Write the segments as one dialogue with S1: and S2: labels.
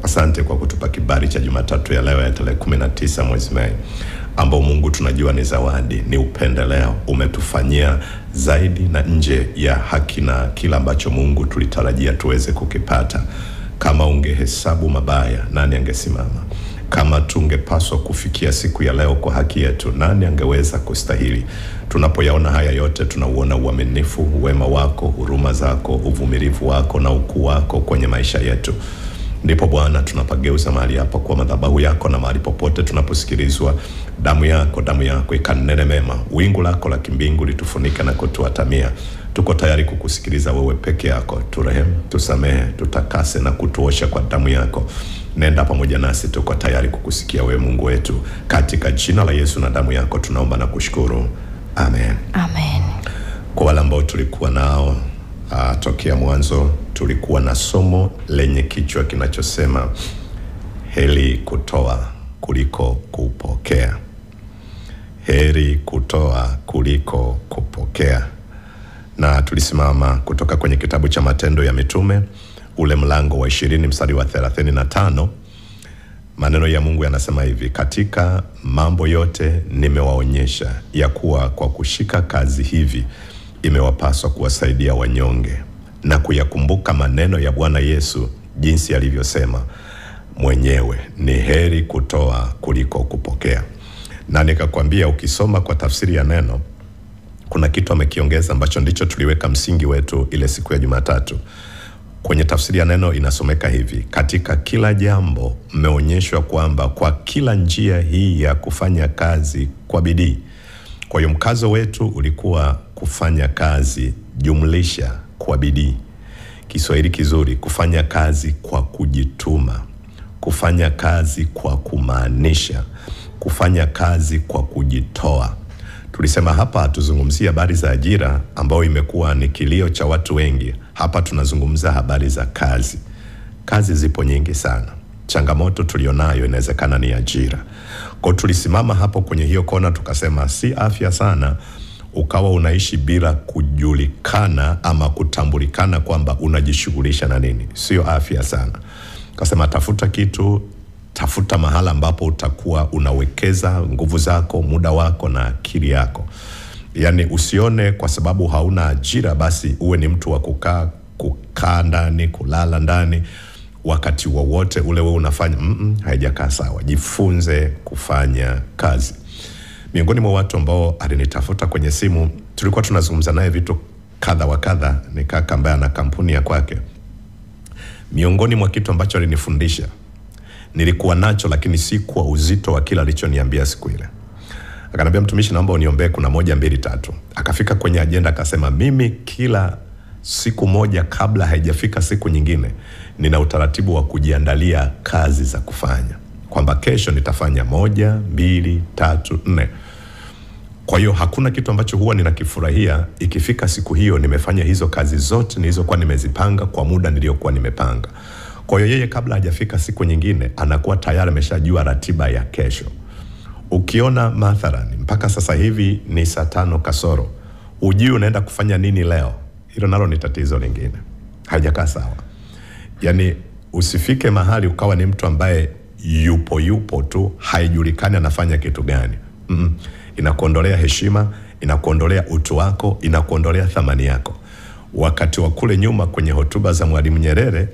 S1: Asante kwa kutupa kibali cha Jumatatu ya leo ya tarehe 19 mwezi Mei, ambao Mungu tunajua ni zawadi, ni upendeleo. Umetufanyia zaidi na nje ya haki na kila ambacho Mungu tulitarajia tuweze kukipata. Kama ungehesabu mabaya, nani angesimama? Kama tungepaswa kufikia siku ya leo kwa haki yetu, nani angeweza kustahili? Tunapoyaona haya yote, tunauona uaminifu, wema wako, huruma zako, uvumilivu wako na ukuu wako kwenye maisha yetu. Ndipo Bwana tunapageuza mahali hapa kwa madhabahu yako, na mahali popote tunaposikilizwa, damu yako ikanene mema. Wingu lako la kimbingu litufunika na kutuatamia. Tuko tayari kukusikiliza wewe peke yako. Turehemu, tusamehe, tutakase na kutuosha kwa damu yako. Nenda pamoja nasi, tuko tayari kukusikia wewe Mungu wetu. Katika jina la Yesu na damu yako tunaomba na kushukuru. Amen.
S2: Amen.
S1: Kwa wale ambao tulikuwa nao tokea mwanzo, tulikuwa na somo lenye kichwa kinachosema heri kutoa kuliko kupokea. Heri kutoa kuliko kupokea. Na tulisimama kutoka kwenye kitabu cha Matendo ya Mitume, ule mlango wa 20 mstari wa 35. Maneno ya Mungu yanasema hivi: katika mambo yote nimewaonyesha ya kuwa kwa kushika kazi hivi imewapaswa kuwasaidia wanyonge, na kuyakumbuka maneno ya Bwana Yesu jinsi alivyosema mwenyewe, ni heri kutoa kuliko kupokea. Na nikakwambia ukisoma kwa tafsiri ya neno, kuna kitu amekiongeza ambacho ndicho tuliweka msingi wetu ile siku ya Jumatatu. Kwenye tafsiri ya neno inasomeka hivi: katika kila jambo mmeonyeshwa kwamba kwa kila njia hii ya kufanya kazi kwa bidii. Kwa hiyo mkazo wetu ulikuwa kufanya kazi jumlisha kwa bidii. Kiswahili kizuri, kufanya kazi kwa kujituma, kufanya kazi kwa kumaanisha, kufanya kazi kwa kujitoa. Tulisema hapa hatuzungumzia habari za ajira ambao imekuwa ni kilio cha watu wengi. Hapa tunazungumza habari za kazi. Kazi zipo nyingi sana. Changamoto tulionayo inawezekana ni ajira. Kwa tulisimama hapo kwenye hiyo kona tukasema si afya sana ukawa unaishi bila kujulikana ama kutambulikana kwamba unajishughulisha na nini. Sio afya sana. Kasema tafuta kitu, tafuta mahala ambapo utakuwa unawekeza nguvu zako, muda wako na akili yako. Yani usione kwa sababu hauna ajira basi uwe ni mtu wa kukaa ndani, kulala ndani wakati wowote ule wewe unafanya. Haijakaa sawa. Jifunze kufanya kazi. Miongoni mwa watu ambao alinitafuta kwenye simu, tulikuwa tunazungumza naye vitu kadha wa kadha, ni kaka ambaye ana kampuni ya kwake. Miongoni mwa kitu ambacho alinifundisha, nilikuwa nacho lakini si kwa uzito wa kila alichoniambia siku ile. Akaniambia, mtumishi, naomba uniombee kuna 1 2 3. Akafika kwenye agenda akasema, mimi kila siku moja kabla haijafika siku nyingine nina utaratibu wa kujiandalia kazi za kufanya, kwamba kesho nitafanya 1 2 3 4. Kwa hiyo hakuna kitu ambacho huwa ninakifurahia ikifika siku hiyo nimefanya hizo kazi zote nilizokuwa nimezipanga kwa muda niliokuwa nimepanga. Kwa hiyo yeye kabla hajafika siku nyingine anakuwa tayari ameshajua ratiba ya kesho. Ukiona mathalani mpaka sasa hivi ni saa 5 kasoro, ujui unaenda kufanya nini leo, hilo nalo ni tatizo lingine. Haijakaa sawa. Yani usifike mahali ukawa ni mtu ambaye yupo tu, haijulikani anafanya kitu gani. Inakuondolea heshima, inakuondolea utu wako, inakuondolea thamani yako. Wakati wa kule nyuma kwenye hotuba za Mwalimu Nyerere,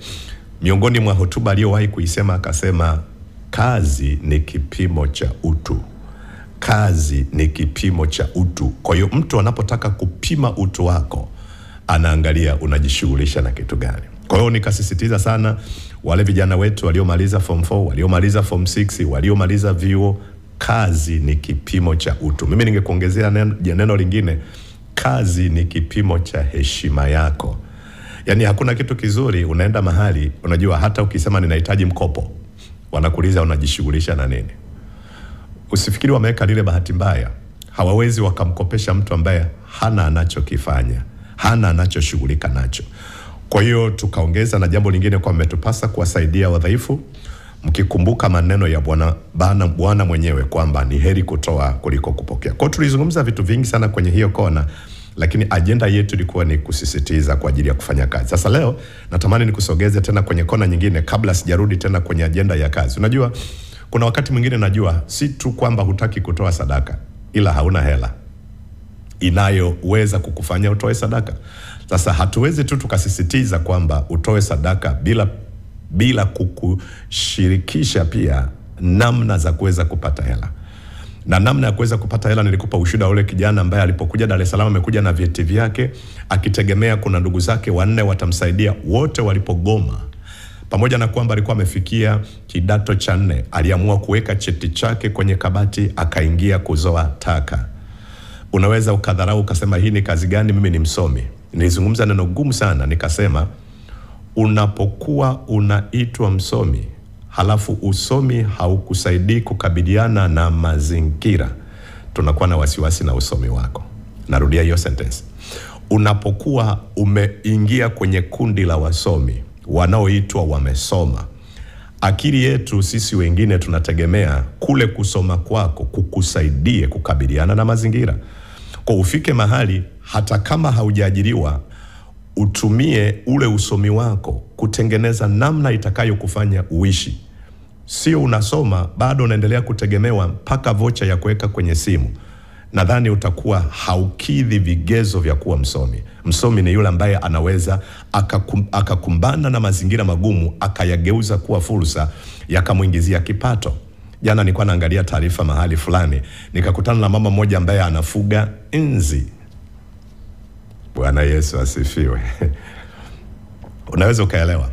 S1: miongoni mwa hotuba aliyowahi kuisema akasema, kazi ni kipimo cha utu. Kazi ni kipimo cha utu. Kwa hiyo mtu anapotaka kupima utu wako, anaangalia unajishughulisha na kitu gani. Kwa hiyo nikasisitiza sana wale vijana wetu waliomaliza form 4, waliomaliza form 6, waliomaliza vyuo, kazi ni kipimo cha utu. Mimi ningekuongezea neno lingine, kazi ni kipimo cha heshima yako. Yani hakuna kitu kizuri unaenda mahali, unajua hata ukisema ninahitaji mkopo, wanakuuliza unajishughulisha na nini. Usifikiri wameweka lile bahati mbaya. Hawawezi wakamkopesha mtu ambaye hana anachokifanya, hana anachoshughulika nacho. Kwa hiyo tukaongeza na jambo lingine kwa mmetupasa kuwasaidia wadhaifu, mkikumbuka maneno ya Bwana mwenyewe kwamba ni heri kutoa kuliko kupokea. Kwa tulizungumza vitu vingi sana kwenye hiyo kona, lakini ajenda yetu ilikuwa ni kusisitiza kwa ajili ya kufanya kazi. Sasa leo natamani nikusogeze tena kwenye kona nyingine kabla sijarudi tena kwenye ajenda ya kazi. Unajua kuna wakati mwingine najua si tu kwamba hutaki kutoa sadaka, ila hauna hela inayoweza kukufanya utoe sadaka. Sasa hatuwezi tu tukasisitiza kwamba utoe sadaka bila kukushirikisha pia namna za kuweza kupata hela. Na namna ya kuweza kupata hela nilikupa ushuhuda ule kijana ambaye alipokuja Dar es Salaam amekuja na vyeti vyake akitegemea kuna ndugu zake 4 watamsaidia, wote walipogoma. Pamoja na kwamba alikuwa amefikia kidato cha 4, aliamua kuweka cheti chake kwenye kabati akaingia kuzoa taka. Unaweza ukadharau ukasema hii ni kazi gani? Mimi ni msomi. Nilizungumza neno gumu sana, nikasema unapokuwa unaitwa msomi halafu usomi haukusaidii kukabiliana na mazingira, tunakuwa na wasiwasi na usomi wako. Narudia hiyo sentence. Unapokuwa umeingia kwenye kundi la wasomi wanaoitwa wamesoma, akili yetu sisi wengine tunategemea kule kusoma kwako kukusaidie kukabiliana na mazingira. Kwa ufike mahali hata kama haujaajiriwa, utumie ule usomi wako kutengeneza namna itakayokufanya uishi. Sio unasoma bado unaendelea kutegemewa mpaka vocha ya kuweka kwenye simu. Nadhani utakuwa haukidhi vigezo vya kuwa msomi. Msomi ni yule ambaye anaweza akakumbana na mazingira magumu akayageuza kuwa fursa yakamuingizia kipato. Jana nilikuwa naangalia taarifa mahali fulani, nikakutana na mama mmoja ambaye anafuga nzi. Bwana Yesu asifiwe. Unaweza ukaelewa.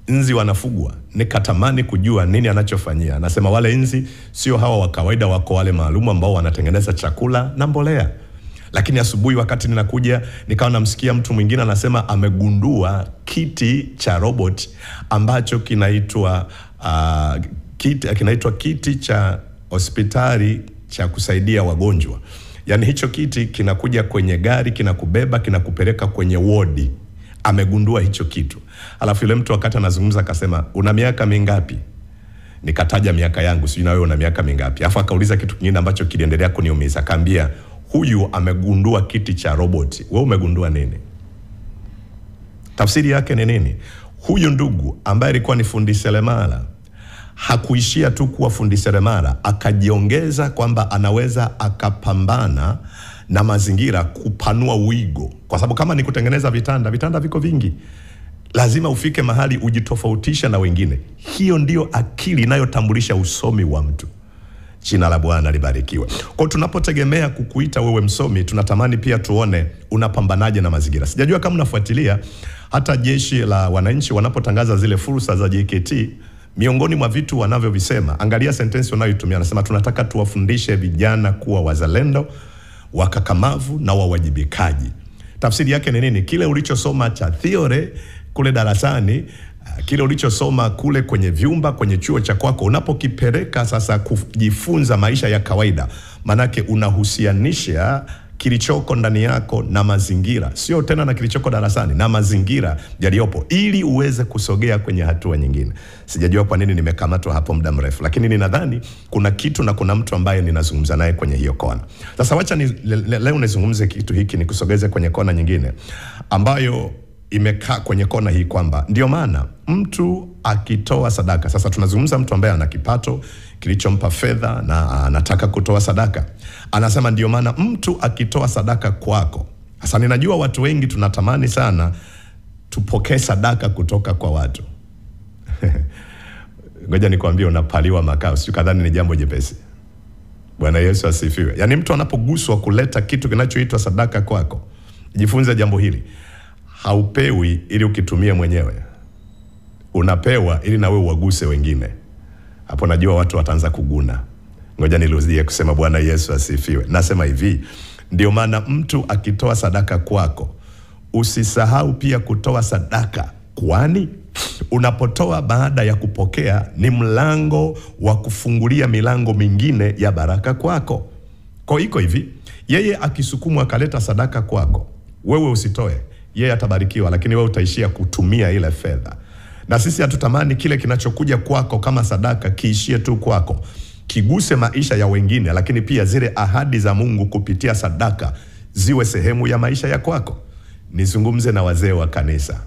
S1: Nzi wanafugwa. Nikatamani kujua nini anachofanyia. Anasema wale nzi sio hawa wa kawaida, wako wale maalum ambao wanatengeneza chakula na mbolea. Lakini asubuhi wakati ninakuja nikawa namsikia mtu mwingine anasema amegundua kiti cha robot ambacho kinaitwa kiti cha hospitali cha kusaidia wagonjwa. Yaani hicho kiti kinakuja kwenye gari, kinakubeba, kinakupeleka kwenye wodi. Amegundua hicho kitu. Alafu yule mtu wakati anazungumza akasema, "Una miaka mingapi?" Nikataja miaka yangu, sijui na wewe una miaka mingapi. Alafu akauliza kitu kingine ambacho kiliendelea kuniumiza. Akaambia, "Huyu amegundua kiti cha roboti. Wewe umegundua nini?" Tafsiri yake ni nini? Huyu ndugu ambaye alikuwa ni fundi seremala hakuishia tu kuwa fundi seremala, akajiongeza kwamba anaweza akapambana na mazingira, kupanua wigo. Kwa sababu kama ni kutengeneza vitanda viko vingi. Lazima ufike mahali ujitofautisha na wengine. Hiyo ndio akili inayotambulisha usomi wa mtu. Jina la Bwana libarikiwe. Kwa tunapotegemea kukuita wewe msomi, tunatamani pia tuone unapambanaje na mazingira. Sijajua kama unafuatilia hata jeshi la wananchi wanapotangaza zile fursa za JKT, miongoni mwa vitu wanavyovisema, angalia sentensi wanayoitumia. Anasema tunataka tuwafundishe vijana kuwa wazalendo, wakakamavu na wawajibikaji. Tafsiri yake ni nini? Kile ulichosoma cha theory kule darasani, kile ulichosoma kule kwenye vyumba, kwenye chuo cha kwako, unapokipeleka sasa kujifunza maisha ya kawaida, manake unahusianisha kilichoko ndani yako na mazingira, sio tena na kilichoko darasani, na mazingira yaliyopo, ili uweze kusogea kwenye hatua nyingine. Sijajua kwa nini nimekamatwa hapo muda mrefu, lakini ninadhani kuna kitu na kuna mtu ambaye ninazungumza naye kwenye hiyo kona. Sasa wacha leo nizungumze kitu hiki, nikusogeze kwenye kona nyingine ambayo imekaa kwenye kona hii, kwamba ndio maana mtu akitoa sadaka. Sasa tunazungumza mtu ambaye ana kipato kilichompa fedha na anataka kutoa sadaka. Anasema ndio maana mtu akitoa sadaka kwako. Sasa ninajua watu wengi tunatamani sana tupokee sadaka kutoka kwa watu. Ngoja nikwambie, unapaliwa makao, sio kadhani ni jambo jepesi. Bwana Yesu asifiwe. Yaani mtu anapoguswa kuleta kitu kinachoitwa sadaka kwako, jifunze jambo hili. Haupewi ili ukitumie mwenyewe. Unapewa ili na wewe uwaguse wengine. Hapo najua watu wataanza kuguna. Ngoja nirudie kusema Bwana Yesu asifiwe. Nasema hivi, ndio maana mtu akitoa sadaka kwako, usisahau pia kutoa sadaka, kwani unapotoa baada ya kupokea ni mlango wa kufungulia milango mingine ya baraka kwako. Kwa iko hivi, yeye akisukumwa akaleta sadaka kwako, wewe usitoe, yeye atabarikiwa, lakini wewe utaishia kutumia ile fedha. Na sisi hatutamani kile kinachokuja kwako kama sadaka kiishie tu kwako, kiguse maisha ya wengine, lakini pia zile ahadi za Mungu kupitia sadaka ziwe sehemu ya maisha ya kwako. Nizungumze na wazee wa kanisa.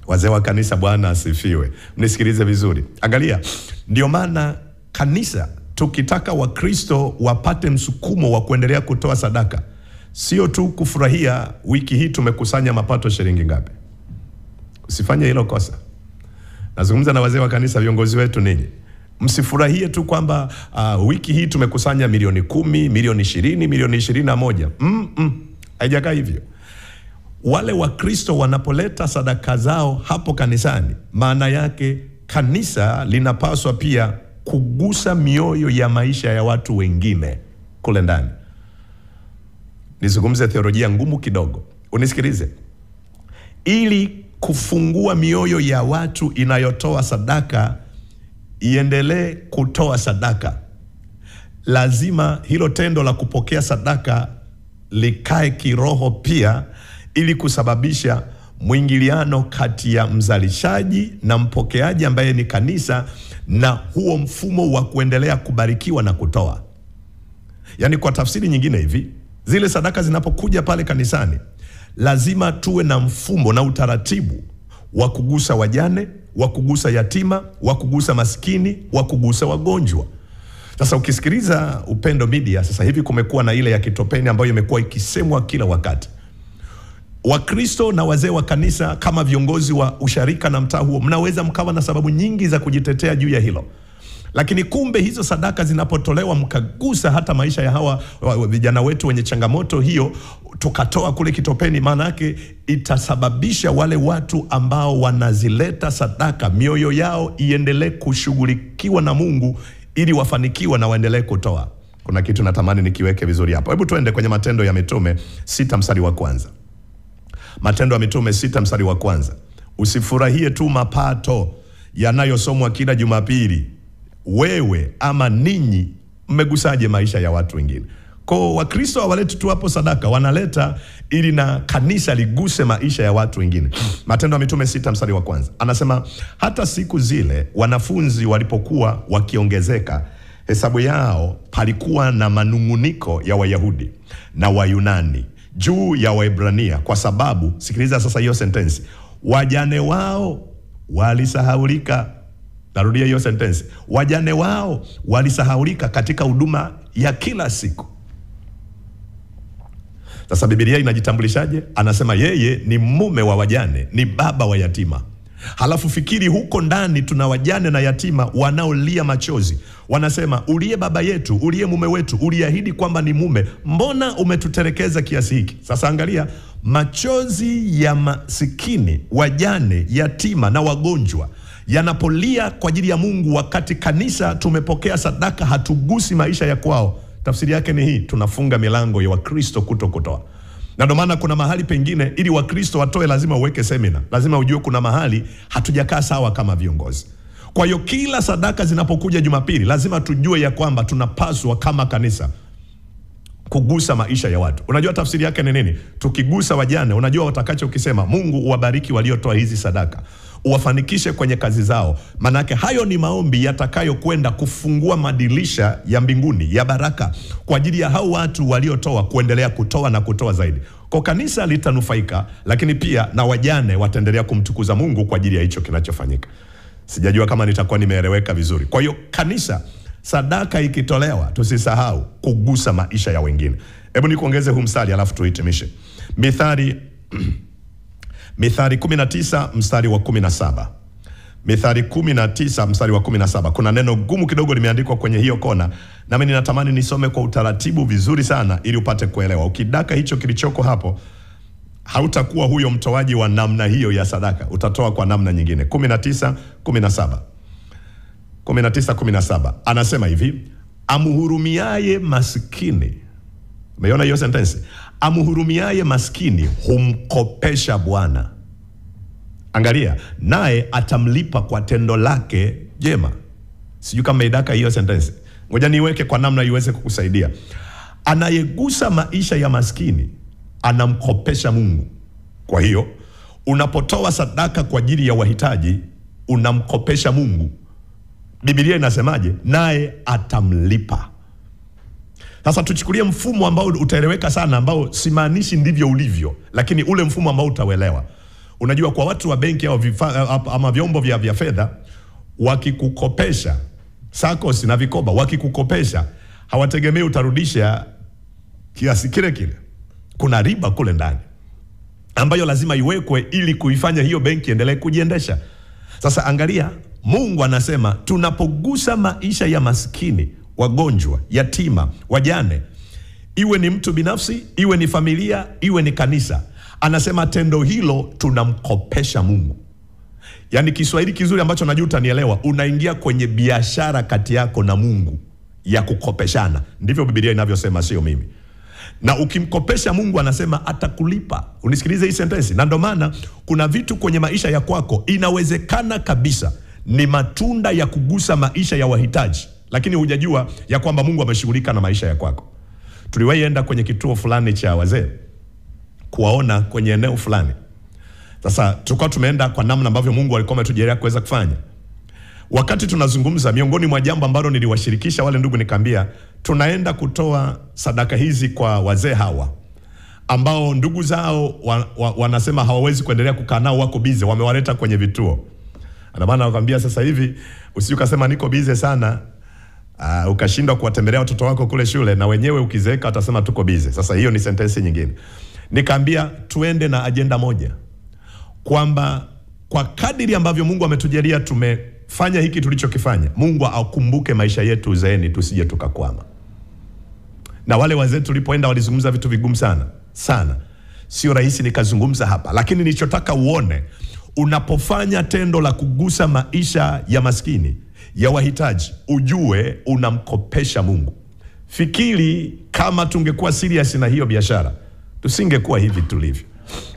S1: Wazee wa kanisa, Bwana asifiwe. Mnisikilize vizuri. Angalia, ndio maana kanisa, tukitaka Wakristo wapate msukumo wa kuendelea kutoa sadaka, sio tu kufurahia wiki hii tumekusanya mapato shilingi ngapi. Usifanye hilo kosa. Nazungumza na wazee wa kanisa, viongozi wetu ninyi. Msifurahie tu kwamba wiki hii tumekusanya milioni 10, milioni 20, milioni 21. Haijakaa hivyo. Wale Wakristo wanapoleta sadaka zao hapo kanisani, maana yake kanisa linapaswa pia kugusa mioyo ya maisha ya watu wengine kule ndani. Nizungumze theolojia ngumu kidogo. Unisikilize. Ili kufungua mioyo ya watu inayotoa sadaka iendelee kutoa sadaka, lazima hilo tendo la kupokea sadaka likae kiroho pia, ili kusababisha mwingiliano kati ya mzalishaji na mpokeaji ambaye ni kanisa, na huo mfumo wa kuendelea kubarikiwa na kutoa. Yaani kwa tafsiri nyingine hivi, zile sadaka zinapokuja pale kanisani, lazima tuwe na mfumo na utaratibu wa kugusa wajane, wa kugusa yatima, wa kugusa maskini, wa kugusa wagonjwa. Sasa ukisikiliza Upendo Media, sasa hivi kumekuwa na ile ya kitopeni ambayo imekuwa ikisemwa kila wakati. Wakristo na wazee wa kanisa kama viongozi wa usharika na mtaa huo, mnaweza mkawa na sababu nyingi za kujitetea juu ya hilo. Lakini kumbe hizo sadaka zinapotolewa mkagusa hata maisha ya hawa vijana wetu wenye changamoto hiyo, tukatoa kule kitopeni, maana yake itasababisha wale watu ambao wanazileta sadaka mioyo yao iendelee kushughulikiwa na Mungu ili wafanikiwe na waendelee kutoa. Kuna kitu natamani nikiweke vizuri hapo. Hebu tuende kwenye Matendo ya Mitume 6 mstari wa kwanza. Matendo ya Mitume 6 mstari wa kwanza. Usifurahie tu mapato yanayosomwa kila Jumapili. Wewe ama ninyi mmegusaje maisha ya watu wengine? Kwa Wakristo hawaleti tu hapo sadaka, wanaleta ili na kanisa liguse maisha ya watu wengine. Matendo ya Mitume 6 mstari wa kwanza. Anasema hata siku zile wanafunzi walipokuwa wakiongezeka hesabu yao, palikuwa na manunguniko ya Wayahudi na Wayunani juu ya Waebrania, kwa sababu, sikiliza sasa hiyo sentensi, wajane wao walisahaulika. Narudia hiyo sentensi, wajane wao walisahaulika katika huduma ya kila siku. Sasa Biblia inajitambulishaje? Anasema yeye ni mume wa wajane, ni baba wa yatima. Halafu fikiri huko ndani tuna wajane na yatima wanaolia machozi. Wanasema, uliye baba yetu, uliye mume wetu, uliahidi kwamba ni mume, mbona umetutelekeza kiasi hiki? Sasa angalia, machozi ya masikini, wajane, yatima na wagonjwa yanapolia kwa ajili ya Mungu, wakati kanisa tumepokea sadaka hatugusi maisha ya kwao. Tafsiri yake ni hii: tunafunga milango ya Wakristo kutokutoa. Na ndio maana kuna mahali pengine ili Wakristo watoe lazima uweke semina. Lazima ujue kuna mahali hatujakaa sawa kama viongozi. Kwa hiyo kila sadaka zinapokuja Jumapili, lazima tujue ya kwamba tunapaswa kama kanisa kugusa maisha ya watu. Unajua tafsiri yake ni nini? Tukigusa wajane, unajua watakacho ukisema, Mungu uwabariki waliotoa hizi sadaka, uwafanikishe kwenye kazi zao. Manake hayo ni maombi yatakayo kwenda kufungua madirisha ya mbinguni ya baraka kwa ajili ya hao watu waliotoa kuendelea kutoa na kutoa zaidi. Kwa kanisa litanufaika, lakini pia na wajane wataendelea kumtukuza Mungu kwa ajili ya hicho kinachofanyika. Sijajua kama nitakuwa nimeeleweka vizuri. Kwa hiyo kanisa, sadaka ikitolewa, tusisahau kugusa maisha ya wengine. Hebu nikuongeze huu mstari alafu tuhitimishe. Mithali 19 mstari wa 17. Mithali 19 mstari wa 17. Kuna neno gumu kidogo limeandikwa kwenye hiyo kona, na mimi ninatamani nisome kwa utaratibu vizuri sana ili upate kuelewa. Ukidaka hicho kilichoko hapo, hautakuwa huyo mtoaji wa namna hiyo ya sadaka, utatoa kwa namna nyingine. 19:17. 19:17. Anasema hivi, amhurumiaye maskini. Umeona hiyo sentensi? Amhurumiaye maskini humkopesha Bwana. Angalia, naye atamlipa kwa tendo lake jema. Sijui kama idaka hiyo sentensi. Ngoja niweke kwa namna iweze kukusaidia. Anayegusa maisha ya maskini anamkopesha Mungu. Kwa hiyo unapotoa sadaka kwa ajili ya wahitaji, unamkopesha Mungu. Biblia inasemaje? Naye atamlipa. Sasa tuchukulie mfumo ambao utaeleweka sana, ambao simaanishi ndivyo ulivyo, lakini ule mfumo ambao utauelewa. Unajua, kwa watu wa benki au ama vyombo vya fedha, wakikukopesha, SACCOS na vikoba, wakikukopesha hawategemei utarudisha kiasi kile kile. Kuna riba kule ndani ambayo lazima iwekwe ili kuifanya hiyo benki endelee kujiendesha. Sasa angalia, Mungu anasema tunapogusa maisha ya maskini, wagonjwa, yatima, wajane, iwe ni mtu binafsi, iwe ni familia, iwe ni kanisa, anasema tendo hilo tunamkopesha Mungu. Yani Kiswahili kizuri ambacho najua utanielewa, unaingia kwenye biashara kati yako na Mungu ya kukopeshana. Ndivyo Biblia inavyosema, sio mimi. Na ukimkopesha Mungu anasema atakulipa. Unisikilize hii sentensi. Na ndio maana kuna vitu kwenye maisha ya kwako inawezekana kabisa ni matunda ya kugusa maisha ya wahitaji, lakini hujajua ya kwamba Mungu ameshughulika na maisha ya kwako. Tuliwahi enda kwenye kituo fulani cha wazee kuwaona kwenye eneo fulani. Sasa tulikuwa tumeenda kwa namna ambavyo Mungu alikuwa ametujalia kuweza kufanya. Wakati tunazungumza, miongoni mwa jambo ambalo niliwashirikisha wale ndugu, nikamwambia tunaenda kutoa sadaka hizi kwa wazee hawa ambao ndugu zao wanasema hawawezi kuendelea kukaa nao, wako bize, wamewaleta kwenye vituo. Ana maana wakamwambia sasa hivi usijukasema niko bize sana, ukashindwa kuwatembelea watoto wako kule shule, na wenyewe ukizeeka atasema tuko bize. Sasa hiyo ni sentensi nyingine. Nikamwambia tuende na ajenda moja, kwamba kwa kadiri ambavyo Mungu ametujalia tumefanya hiki tulichokifanya, Mungu akumbuke maisha yetu uzeeni, tusije tukakwama. Na wale wazee tulipoenda walizungumza vitu vigumu sana sana, sio rahisi nikazungumza hapa, lakini nilichotaka uone, unapofanya tendo la kugusa maisha ya maskini, ya wahitaji, ujue unamkopesha Mungu. Fikiri kama tungekuwa serious na hiyo biashara, tusingekuwa hivi tulivyo.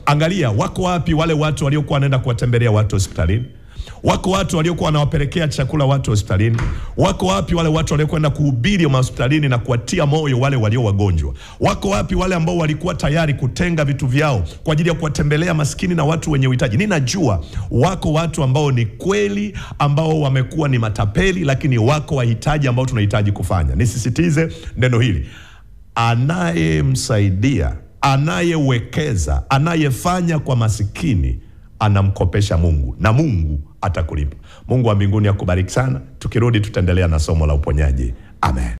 S1: Angalia, wako wapi wale watu waliokuwa wanaenda kuwatembelea watu hospitalini? Wako watu waliokuwa wanawapelekea chakula watu hospitalini? Wako wapi wale watu waliokwenda kuhubiri hospitalini na kuwatia moyo wale walio wagonjwa? Wako wapi wale ambao walikuwa tayari kutenga vitu vyao kwa ajili ya kuwatembelea maskini na watu wenye uhitaji? Ninajua wako watu ambao ni kweli, ambao wamekuwa ni matapeli, lakini wako wahitaji ambao tunahitaji kufanya. Nisisitize neno hili, anayemsaidia, anayewekeza, anayefanya kwa masikini, anamkopesha Mungu, na Mungu atakulipa. Mungu wa mbinguni akubariki sana. Tukirudi tutaendelea na somo la uponyaji. Amen.